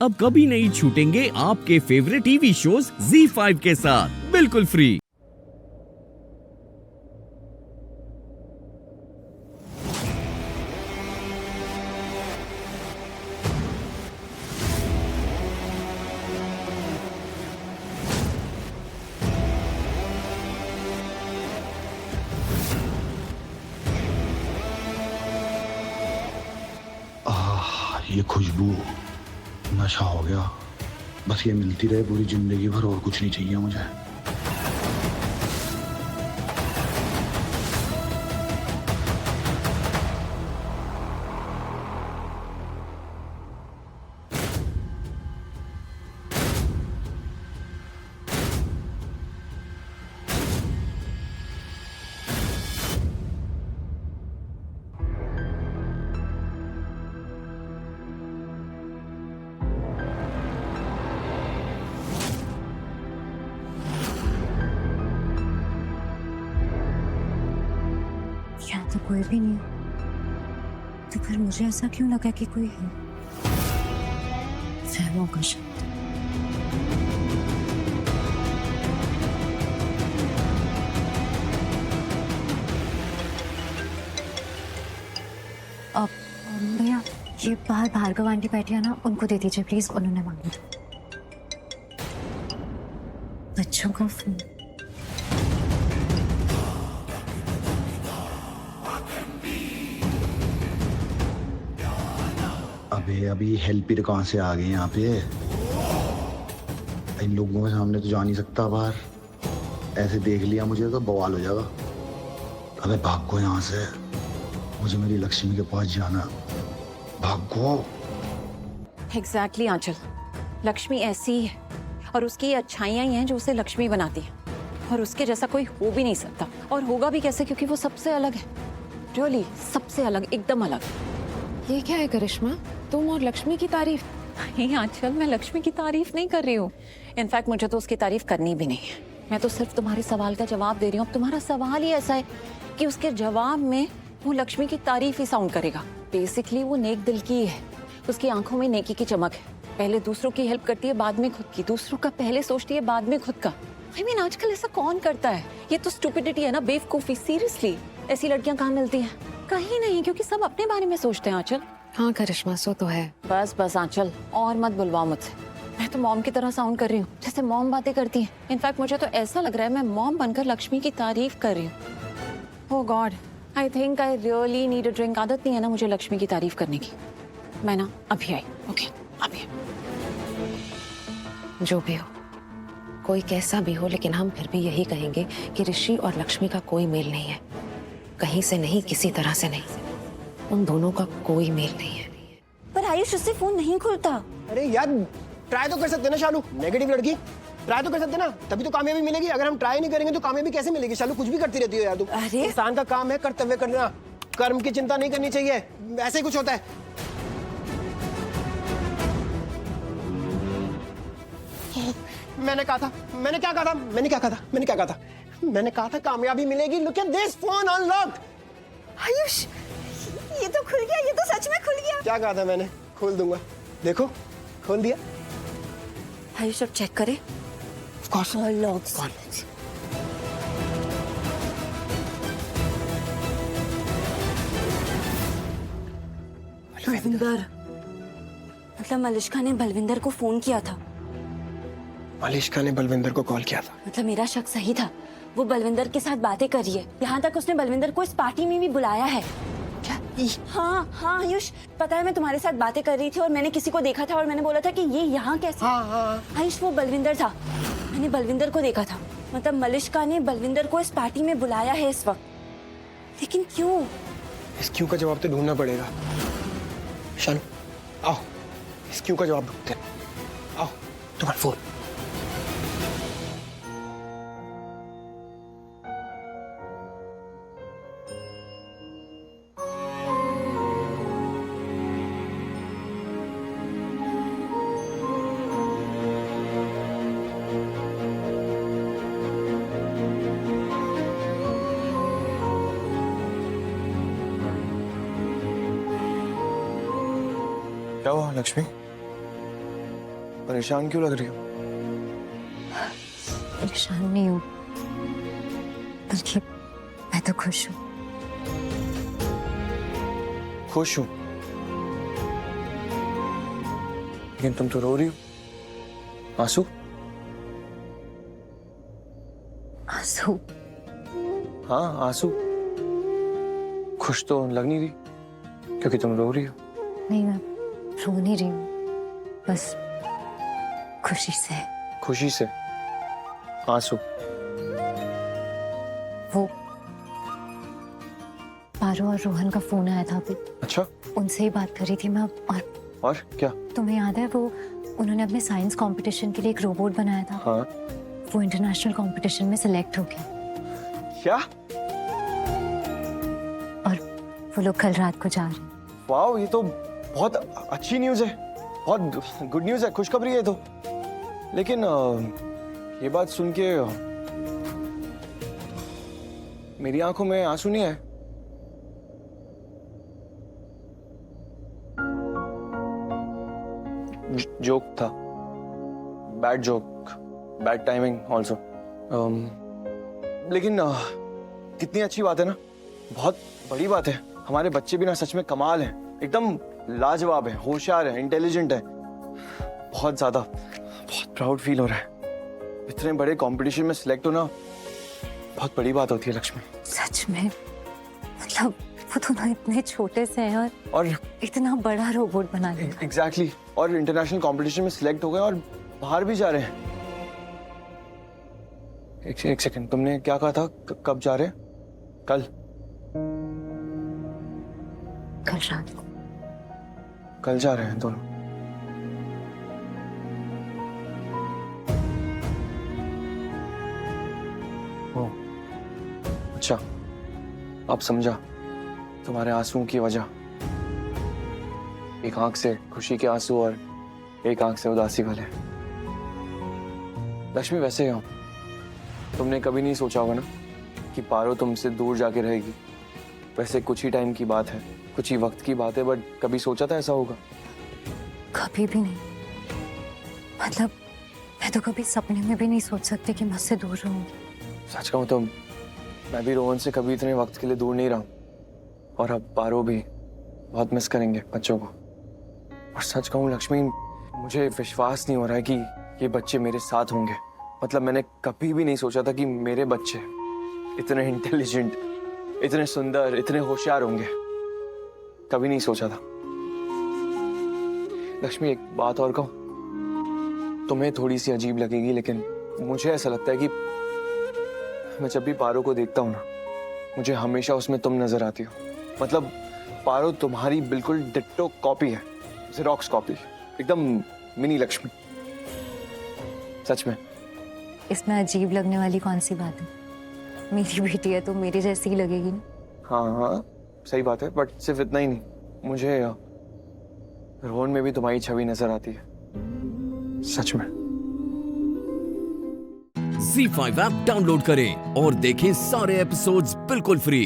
अब कभी नहीं छूटेंगे आपके फेवरेट टीवी शोज ZEE5 के साथ बिल्कुल फ्री। ये खुशबू, नशा हो गया। बस ये मिलती रहे पूरी जिंदगी भर, और कुछ नहीं चाहिए मुझे। यहाँ तो कोई भी नहीं है, तो फिर मुझे ऐसा क्यों लगा कि कोई है? फहमों का शब्द। अब भैया, ये बाहर भार्गव आंटी बैठी है ना, उनको दे दीजिए प्लीज, उन्होंने मांगी। बच्चों का फोन। अबे अभी हेल्पर कहाँ से आ गए यहाँ पे? इन लोगों के सामने तो जा नहीं सकता बाहर। ऐसे देख लिया मुझे तो बवाल हो जाएगा। अबे भागो यहाँ से, मुझे मेरी लक्ष्मी के पास जाना। भागो। एग्जैक्टली आंचल, लक्ष्मी ऐसी ही है और उसकी ये अच्छाइयाँ ही हैं जो उसे लक्ष्मी बनाती है, और उसके जैसा कोई हो भी नहीं सकता, और होगा भी कैसे, क्योंकि वो सबसे अलग है। रियली सबसे अलग, एकदम अलग। ये क्या है करिश्मा, तुम और लक्ष्मी की तारीफ? नहीं आंचल, मैं लक्ष्मी की तारीफ नहीं कर रही हूँ। इनफैक्ट मुझे तो उसकी तारीफ करनी भी नहीं है। मैं तो सिर्फ तुम्हारे सवाल का जवाब दे रही हूँ। अब तुम्हारा सवाल ही ऐसा है कि उसके जवाब में वो लक्ष्मी की तारीफ ही साउंड करेगा। बेसिकली वो नेक दिल की है, उसकी आंखों में नेकी की चमक है। पहले दूसरों की हेल्प करती है, बाद में खुद की। दूसरों का पहले सोचती है, बाद में खुद का। आई मीन आजकल ऐसा कौन करता है? ये तो स्टुपिडिटी है ना, बेवकूफी। सीरियसली ऐसी लड़कियां कहाँ मिलती हैं? कहीं नहीं, क्योंकि सब अपने बारे में सोचते हैं आंचल। हाँ करिश्मा, सो तो है। बस बस आंचल, और मत बुलवाओ मुझसे। मैं तो मॉम की तरह साउंड कर रही हूँ, जैसे मॉम बातें करती हैं। इनफैक्ट मुझे तो ऐसा लग रहा है मैं मॉम बनकर लक्ष्मी की तारीफ कर रही हूँ। Oh God, I think I really need a drink. आदत नहीं है ना मुझे लक्ष्मी की तारीफ करने की। मैं ना अभी आई। ओके अभी। जो भी हो, कोई कैसा भी हो, लेकिन हम फिर भी यही कहेंगे कि ऋषि और लक्ष्मी का कोई मेल नहीं है। कहीं से नहीं, किसी तरह से नहीं। उन दोनों का कोई मेल नहीं है। पर आयुष, उससे फोन नहीं खुलता। अरे यार, ट्राई तो कर सकते ना शालू। नेगेटिव लड़की, ट्राई तो कर सकते ना, तभी तो कामयाबी मिलेगी। अगर हम ट्राई नहीं करेंगे तो कामयाबी कैसे मिलेगी? शालू कुछ भी करती रहती हो यार तुम। अरे इंसान का काम है कर्तव्य करना, कर्म की चिंता नहीं करनी चाहिए। ऐसे ही कुछ होता है। मैंने कहा था, मैंने क्या कहा था, मैंने क्या कहा था, मैंने क्या कहा था, मैंने कहा था कामयाबी मिलेगी। Look at this phone unlocked. Ayush, ये तो खुल गया, ये तो सच में खुल गया। क्या कहा था मैंने? खोल दूंगा। देखो खोल दिया। आयुष अब चेक करें। Of course. बलविंदर, मतलब मलिष्का ने बलविंदर को फोन किया था। मलिष्का ने बलविंदर को कॉल किया था। मतलब मेरा शक सही था, वो बलविंदर के साथ बातें कर रही है। यहाँ तक उसने बलविंदर को इस पार्टी में भी बुलाया है। क्या? हाँ हाँ आयुष, पता है मैं तुम्हारे साथ बातें कर रही थी और मैंने किसी को देखा था और मैंने बोला था कि ये यहाँ कैसे? हाँ। आयुष, वो बलविंदर था। मैंने बलविंदर को देखा था। मतलब मलिष्का ने बलविंदर को इस पार्टी में बुलाया है इस वक्त, लेकिन क्यों? इस क्यों का जवाब तो ढूंढना पड़ेगा। शानू आओ, इस क्यों का जवाब ढूंढते हैं। आओ, तुम्हारा फोन। क्या हुआ लक्ष्मी? परेशान क्यों लग रही हो? परेशान नहीं हूँ, बल्कि मैं तो खुश हूँ। खुश हूँ, लेकिन तुम तो रो रही हो। आंसू? आंसू? हाँ, आंसू। खुश तो लग नहीं रही, क्योंकि तुम रो रही हो। नहीं, मैं रो नहीं रही हूँ, बस खुशी से। खुशी से आंसू? वो पारो और रोहन का फोन आया था अभी, अच्छा, उनसे ही बात कर रही थी मैं। और क्या? तुम्हें याद है वो उन्होंने अपने साइंस कंपटीशन के लिए एक रोबोट बनाया था। हाँ। वो इंटरनेशनल कंपटीशन में सिलेक्ट हो गया क्या? और वो लोग कल रात को जा रहे हैं। वाओ, ये तो बहुत अच्छी न्यूज़ है, बहुत गुड न्यूज़ है, खुशखबरी है तो। लेकिन ये बात सुन के मेरी आंखों में आंसू नहीं आए। जोक था, bad joke, bad timing also. लेकिन कितनी अच्छी बात है ना, बहुत बड़ी बात है। हमारे बच्चे भी ना सच में कमाल हैं, एकदम लाजवाब है, होशियार है, इंटेलिजेंट है। बहुत ज्यादा, बहुत प्राउड फील हो रहा है। इतने बड़े कंपटीशन में सिलेक्ट होना बहुत बड़ी बात होती है लक्ष्मी। सच में, मतलब वो दोनों इतने छोटे से हैं और इतना बड़ा रोबोट बना लिया। एग्जैक्टली, और इंटरनेशनल कंपटीशन में सिलेक्ट हो गए और बाहर भी जा रहे हैं। एक सेकंड, तुमने क्या कहा था? कब जा रहे हैं? कल? कल रात को। कल जा रहे हैं दोनों? ओ, अच्छा, अब समझा तुम्हारे आंसुओं की वजह। एक आंख से खुशी के आंसू और एक आंख से उदासी वाले। लक्ष्मी, वैसे हो, तुमने कभी नहीं सोचा होगा ना कि पारो तुमसे दूर जाके रहेगी। वैसे कुछ ही टाइम की बात है, कुछ ही वक्त की बात है, बट कभी सोचा था ऐसा होगा? कभी भी नहीं। मतलब मैं तो कभी सपने में भी नहीं सोच सकती कि मुझसे दूर रहूंगी। सच कहूं तो मैं भी रोहन से कभी इतने वक्त के लिए दूर नहीं रहा हूं। और अब पारो भी बहुत मिस करेंगे बच्चों को। और सच कहूं लक्ष्मी, मुझे विश्वास नहीं हो रहा है कि ये बच्चे मेरे साथ होंगे। मतलब मैंने कभी भी नहीं सोचा था कि मेरे बच्चे इतने इंटेलिजेंट, इतने सुंदर, इतने होशियार होंगे। कभी नहीं सोचा था। लक्ष्मी, एक बात और कहूं, तुम्हें थोड़ी सी अजीब लगेगी, लेकिन मुझे ऐसा लगता है कि मैं जब भी पारो को देखता हूं ना, मुझे हमेशा उसमें तुम नजर आती हो। मतलब पारो तुम्हारी बिल्कुल डिट्टो कॉपी है, जेरोक्स कॉपी, एकदम मिनी लक्ष्मी। सच में। इसमें अजीब लगने वाली कौन सी बात है? मेरी बेटी है तो मेरी जैसी ही लगेगी ना। हाँ हाँ, सही बात है, बट सिर्फ इतना ही नहीं, मुझे रोहन में भी तुम्हारी छवि नजर आती है। सच में। Z5 ऐप डाउनलोड करें और देखें सारे एपिसोड्स बिल्कुल फ्री।